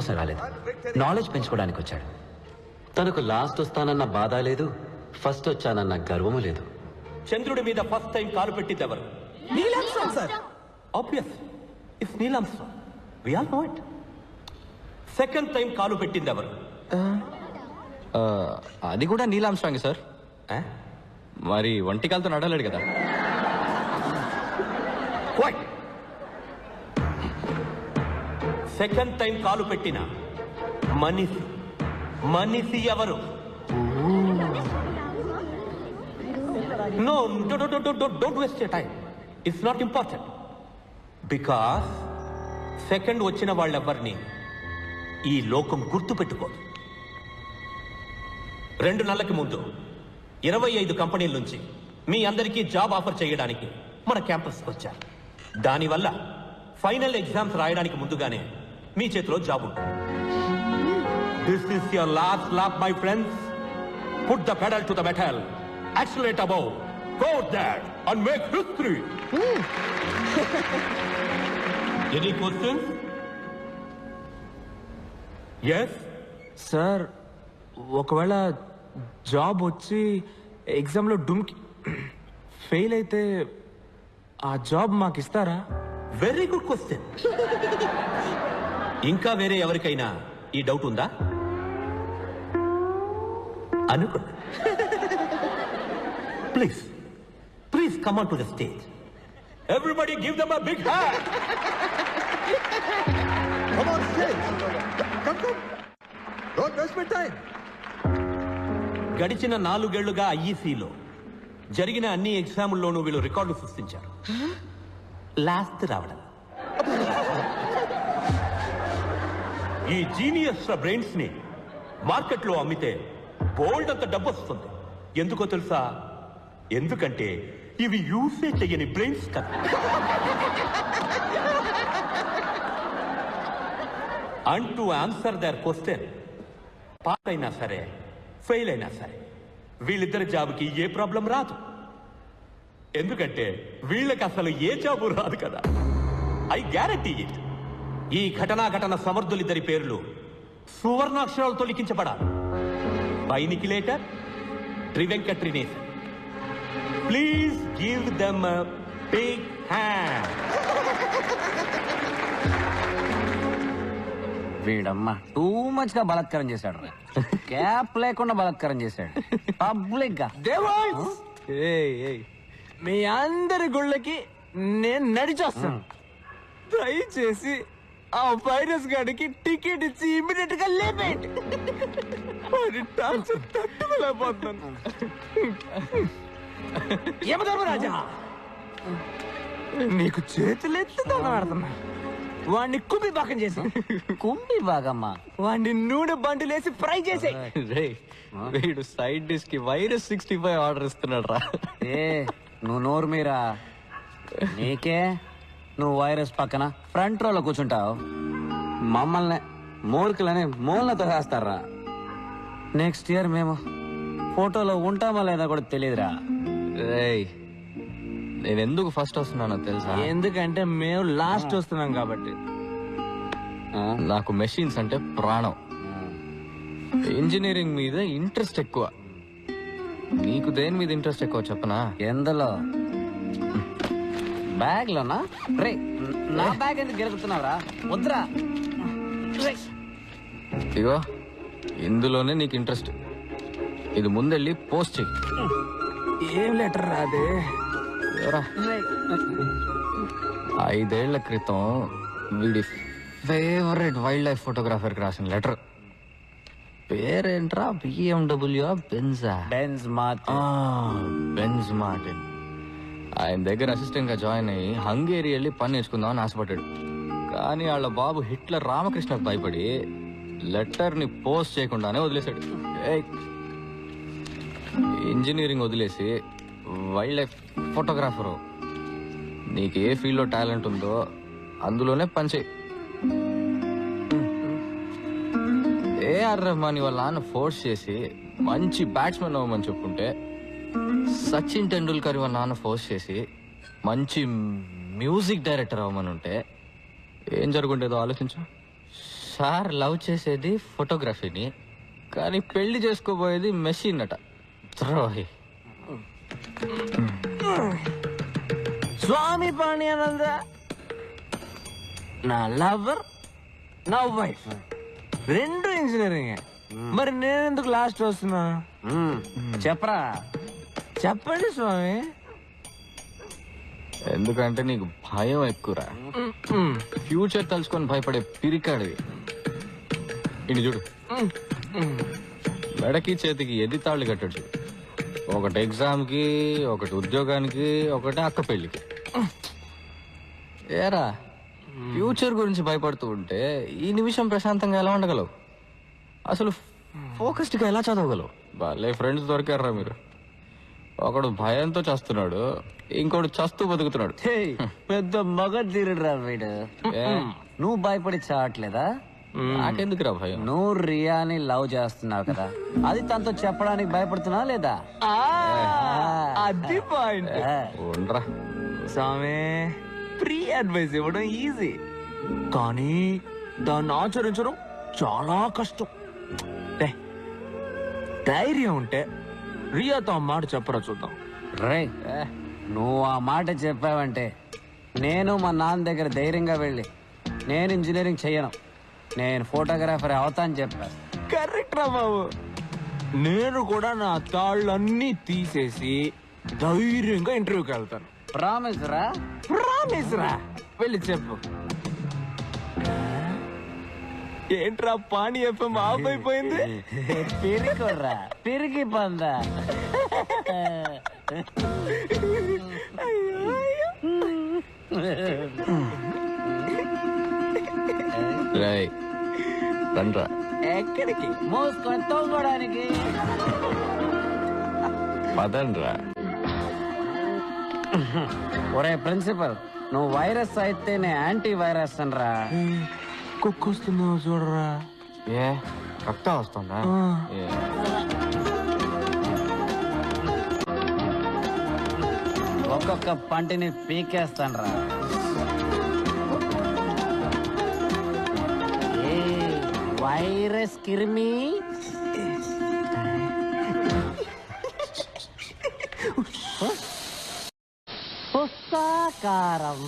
కోసం రాలేదు, నాలెడ్జ్ పెంచుకోవడానికి వచ్చాడు. తనకు లాస్ట్ వస్తానన్న బాధ లేదు, ఫస్ట్ వచ్చానన్న గర్వము లేదు. చంద్రుడి మీద ఫస్ట్ టైం కాలు పెట్టింది ఎవరు? Neil Armstrong sir. Obvious, it's Neil Armstrong. We all know it. Second time కాలు పెట్టింది ఎవరు? అది కూడా నీల్ ఆర్మ్స్ట్రాంగ్ సార్. మరి ఒంటి కాలుతో నడవలేడు కదా. సెకండ్ టైం కాలు పెట్టిన మనిషి ఎవరు? No, don't waste your time. It's not important. Because second వచ్చిన వాళ్ళెవ్వరిని ఈ లోకం గుర్తుపెట్టుకోదు. 2 నెలలకి ముందు 25 కంపెనీల నుంచి మీ అందరికీ జాబ్ ఆఫర్ చేయడానికి మన క్యాంపస్కి వచ్చారు. దానివల్ల ఫైనల్ ఎగ్జామ్స్ రాయడానికి ముందుగానే మీ చేతిలో జాబ్ ఉంటుంది. This is your last lap my friends. Put the pedal to the metal. Accelerate above, go there and make history. Any questions? Yes? Sir, ఒకవేళ జాబ్ వచ్చి ఎగ్జామ్లో డుమ్కి ఫెయిల్ అయితే ఆ జాబ్ మాకు ఇస్తారా? Very good question. ఇంకా వేరే ఎవరికైనా ఈ డౌట్ ఉందా? అనుకోండి. Please come on to the stage. Everybody give them a big hand. Come on stage. Come. Don't waste my time. గడిచిన 4 ఏళ్లుగా ఐఈసీలో జరిగిన అన్ని ఎగ్జాముల్లోనూ వీళ్ళు రికార్డు సృష్టించారు. లాస్ట్ రావడం. ఈ జీనియస్ బ్రెయిన్స్ ని మార్కెట్లో అమ్మితే బోల్డ్ అంత డబ్బు వస్తుంది. ఎందుకో తెలుసా? ఎందుకంటే ఇవి యూసే చెయ్యని బ్రెయిన్స్ కదా. And to answer their question, pass అయినా సరే ఫెయిల్ అయినా సరే వీళ్ళిద్దరి జాబ్కి ఏ ప్రాబ్లం రాదు. ఎందుకంటే వీళ్ళకి అసలు ఏ జాబు రాదు కదా. I guarantee it. ఈ ఘటన సమర్థులిద్దరి పేర్లు సువర్ణాక్షరాలతో లిఖించబడాలి. బై నిఖిలేటర్, ట్రివెంకట్రినేసన్. Please give them a big hand. వీడమ్మ టూ మచ్ గా బలాత్కారం చేశాడు. క్యాప్ లేకుండా బలాత్కారం చేశాడు పబ్లిక్ గా. మీ అందరి గుళ్ళకి నేను నడిచొస్తాను. దయచేసి ఆ వైరస్ గాడికి టికెట్ ఇచ్చి ఇమీడియట్ గా లేపేయండి. తట్టుకోలేకపోతున్నాను. యమధర్మరాజా, నీకు చేతులెత్తి దండపెడుతున్నా. వాడిని కుంభి భాగం చేసి కుంభి భాగమ్మా వాడిని నూనె బండిలేసి ఫ్రై చేసే. వీడు సైడ్ డిష్ కి వైరస్ 65 ఆర్డర్ ఇస్తున్నాడు రా. నువ్వు నోరు మీరా. నీకే నువ్వు వైరస్ పక్కన ఫ్రంట్ రోలో కూర్చుంటావు. మమ్మల్ని మూర్ఖులని మూలతో వేస్తారా. నెక్స్ట్ ఇయర్ మేము ఫోటోలో ఉంటామా లేదా కూడా తెలియదురా. నేను ఎందుకు ఫస్ట్ వస్తున్నానో తెలుసా? ఎందుకంటే మేము లాస్ట్ వస్తున్నాం కాబట్టి. నాకు మెషిన్స్ అంటే ప్రాణం. ఇంజనీరింగ్ మీద ఇంట్రెస్ట్ ఎక్కువ. నీకు దేని మీద ఇంట్రెస్ట్ ఎక్కువ చెప్పనా? ఎందులో? బ్యాగ్ లోనా? రే నా బ్యాగ్ ఎందుకు గెలుగుతున్నావురా? వద్దురా. ఇగో ఇందులోనే నీకు ఇంట్రెస్ట్. ఇది ముందెళ్ళి పోస్ట్ చెయ్యి. ఏం లెటర్ రాదే? 5 ఏళ్ల క్రితం వీడి ఫేవరెట్ వైల్డ్ లైఫ్ ఫోటోగ్రాఫర్కి రాసిన లెటర్. పేరేంట్రా? BMW బెంజా? Benz Martin. ఆయన దగ్గర అసిస్టెంట్ గా జాయిన్ అయ్యి హంగేరి వెళ్ళి పని నేర్చుకుందామని ఆశపడ్డాడు. కానీ వాళ్ళ బాబు హిట్లర్ రామకృష్ణకు భయపడి లెటర్ ని పోస్ట్ చేయకుండానే వదిలేశాడు. ఇంజనీరింగ్ వదిలేసి వైల్డ్ లైఫ్ ఫోటోగ్రాఫరు. నీకు ఏ ఫీల్డ్ లో టాలెంట్ ఉందో అందులోనే పనిచేయి. ఏఆర్ రెహమాన్ వాళ్ళ నాన్న ఫోర్స్ చేసి మంచి బ్యాట్స్మెన్ అవ్వమని చెప్పుకుంటే, సచిన్ టెండూల్కర్ వాళ్ళ నాన్న ఫోర్స్ చేసి మంచి మ్యూజిక్ డైరెక్టర్ అవ్వమని ఉంటే ఏం జరుగుండేదో ఆలోచించు. సార్ లవ్ చేసేది ఫోటోగ్రఫీని, కానీ పెళ్లి చేసుకోబోయేది మెషిన్ అట. ద్రోహి. స్వామి పాణ్యానంద నా లవర్ నా వైఫ్ రెండు ఇంజనీరింగ్. మరి నేనెందుకు లాస్ట్ వస్తున్నా? చెప్పరా. చెప్పండి స్వామి. ఎందుకంటే నీకు భయం ఎక్కువరా. ఫ్యూచర్ తలుచుకొని భయపడే పిరికాడివి. ఇటు చూడు, మెడకి చేతికి ఎది తాళ్ళు కట్టాడు చూడు. ఒకటి ఎగ్జామ్కి, ఒకటి ఉద్యోగానికి, ఒకటి అక్క పెళ్లికి. ఏరా, ఫ్యూచర్ గురించి భయపడుతూ ఉంటే ఈ నిమిషం ప్రశాంతంగా ఎలా ఉండగలవు? అసలు ఫోకస్డ్గా ఎలా చదవగలవు? వాళ్ళే ఫ్రెండ్స్ దొరికారా మీరు. ఒకడు భయంతో చస్తున్నాడు, ఇంకోడు చస్తూ బతుకుతున్నాడు. పెద్ద మగ తీరుడురా వీడు. నువ్వు భయపడి చావట్లేదా? నాకెందుకురా భయం? నువ్వు రియాని లవ్ చేస్తున్నావు కదా, అది తనతో చెప్పడానికి భయపడుతున్నా లేదా? అది పాయింట్. ఉండరా స్వామి, ఫ్రీ అడ్వైస్ ఇవ్వడం ఈజీ, కానీ దాన్ని ఆచరించడం చాలా కష్టం. డే, ధైర్యం ఉంటే రియాతో ఆ మాట చెప్పరా చూద్దాం. రే, నువ్వు ఆ మాట చెప్పావంటే నేను మా నాన్న దగ్గర ధైర్యంగా వెళ్ళి నేను ఇంజనీరింగ్ చెయ్యను, నేను ఫోటోగ్రాఫర్ అవుతాను చెప్పా. కరెక్ట్ రా బాబు. నేను కూడా నా తాళ్ళన్నీ తీసేసి ధైర్యంగా ఇంటర్వ్యూకి వెళ్తాను. ప్రామిస్ రా. ప్రామిస్ రా. వెళ్ళి చెప్పు. ఏంట్రా పాణి ఎఫ్ఎం ఆఫ్ అయిపోయింది? పిరికొర్రా, పిరికి పందా. రేయ్, రండ్రా. ఎక్కడికి? మోసుకొని తోగడానికి. పదండ్రా. ఒరే ప్రిన్సిపల్, నువ్వు వైరస్ అయితే నేను యాంటీ వైరస్ అనరా. కుక్కొస్తుందో చూడరా. ఏ రక్తం వస్తుందా? ఏ. ఒక్కొక్క పంటిని పీకేస్తానరా. వైరస్ కిరిమి పుస్తకారం.